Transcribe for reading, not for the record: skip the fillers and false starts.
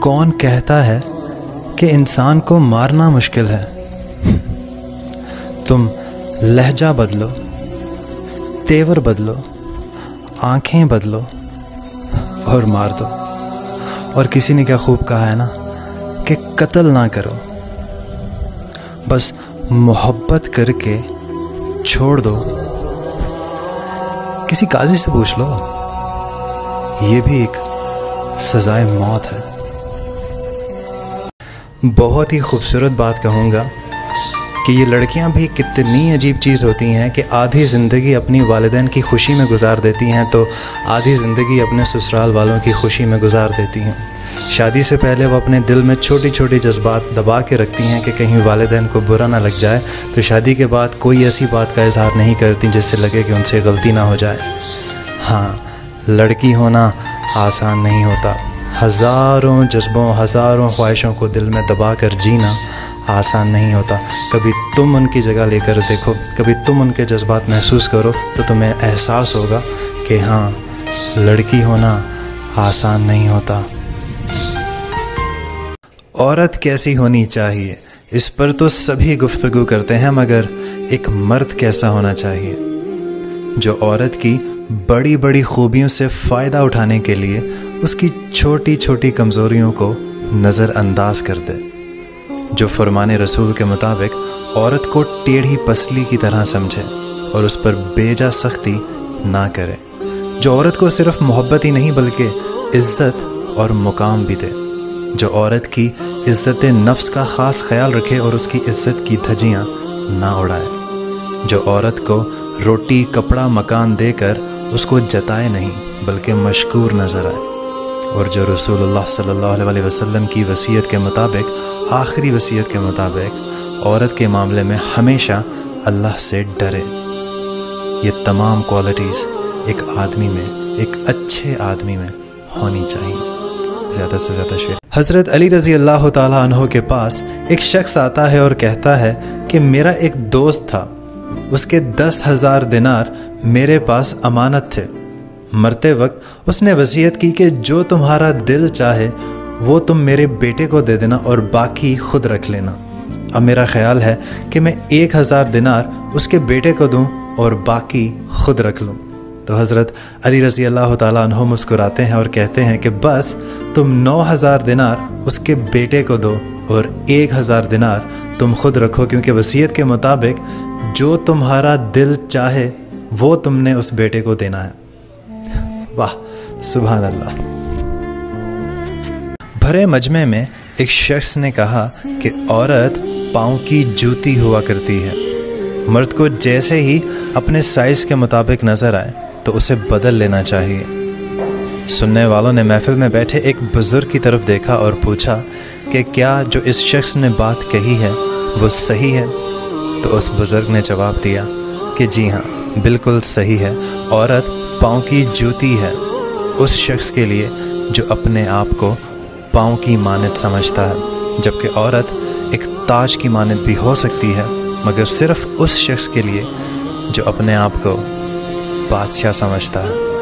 कौन कहता है कि इंसान को मारना मुश्किल है। तुम लहजा बदलो, तेवर बदलो, आंखें बदलो और मार दो। और किसी ने क्या खूब कहा है ना कि कत्ल ना करो, बस मोहब्बत करके छोड़ दो। किसी काजी से पूछ लो, ये भी एक सजाए मौत है। बहुत ही खूबसूरत बात कहूँगा कि ये लड़कियां भी कितनी अजीब चीज़ होती हैं कि आधी ज़िंदगी अपनी वालिदैन की खुशी में गुजार देती हैं तो आधी ज़िंदगी अपने ससुराल वालों की खुशी में गुजार देती हैं। शादी से पहले वो अपने दिल में छोटी छोटी जज्बात दबा के रखती हैं कि कहीं वालिदैन को बुरा ना लग जाए, तो शादी के बाद कोई ऐसी बात का इजहार नहीं करती जिससे लगे कि उनसे गलती ना हो जाए। हाँ, लड़की होना आसान नहीं होता। हज़ारों जज्बों, हज़ारों ख्वाहिशों को दिल में दबा कर जीना आसान नहीं होता। कभी तुम उनकी जगह लेकर देखो, कभी तुम उनके जज्बात महसूस करो तो तुम्हें एहसास होगा कि हाँ, लड़की होना आसान नहीं होता। औरत कैसी होनी चाहिए, इस पर तो सभी गुफ्तगू करते हैं, मगर एक मर्द कैसा होना चाहिए जो औरत की बड़ी बड़ी खूबियों से फ़ायदा उठाने के लिए उसकी छोटी छोटी कमज़ोरियों को नज़रअंदाज कर दे, जो फरमाने रसूल के मुताबिक औरत को टेढ़ी पसली की तरह समझे और उस पर बेजा सख्ती ना करे, जो औरत को सिर्फ मोहब्बत ही नहीं बल्कि इज़्ज़त और मुकाम भी दे, जो औरत की इज़्ज़त नफ्स का ख़ास ख्याल रखे और उसकी इज़्ज़त की धज्जियाँ ना उड़ाए, जो औरत को रोटी कपड़ा मकान देकर उसको जताए नहीं बल्कि मशकूर नज़र आए, और जो रसूलुल्लाह सल्लल्लाहु अलैहि वसल्लम की वसीयत के मुताबिक, आखिरी वसीयत के मुताबिक औरत के मामले में हमेशा अल्लाह से डरे। ये तमाम क्वालिटीज़ एक आदमी में, एक अच्छे आदमी में होनी चाहिए। ज़्यादा से ज़्यादा शेर। हज़रत अली रज़ी अल्लाह ताला अन्हो के पास एक शख्स आता है और कहता है कि मेरा एक दोस्त था, उसके 10,000 दिनार मेरे पास अमानत थे। मरते वक्त उसने वसीयत की कि जो तुम्हारा दिल चाहे वो तुम मेरे बेटे को दे देना और बाकी खुद रख लेना। अब मेरा ख्याल है कि मैं 1,000 दिनार उसके बेटे को दूं और बाकी खुद रख लूं। तो हज़रत अली रज़ी अल्लाह ताला अन्हु मुस्कुराते हैं और कहते हैं कि बस तुम 9,000 दिनार उसके बेटे को दो और 1,000 दिनार तुम खुद रखो, क्योंकि वसीयत के मुताबिक जो तुम्हारा दिल चाहे वो तुमने उस बेटे को देना है। वाह, सुभान अल्लाह। भरे मजमे में एक शख्स ने कहा कि औरत पाँव की जूती हुआ करती है। मर्द को जैसे ही अपने साइज़ के मुताबिक नज़र आए तो उसे बदल लेना चाहिए। सुनने वालों ने महफिल में बैठे एक बुज़ुर्ग की तरफ देखा और पूछा कि क्या जो इस शख्स ने बात कही है वो सही है? तो उस बुज़ुर्ग ने जवाब दिया कि जी हाँ, बिल्कुल सही है। औरत पाँव की जूती है उस शख्स के लिए जो अपने आप को पाँव की मानद समझता है, जबकि औरत एक ताज की मानद भी हो सकती है, मगर सिर्फ़ उस शख्स के लिए जो अपने आप को बादशाह समझता है।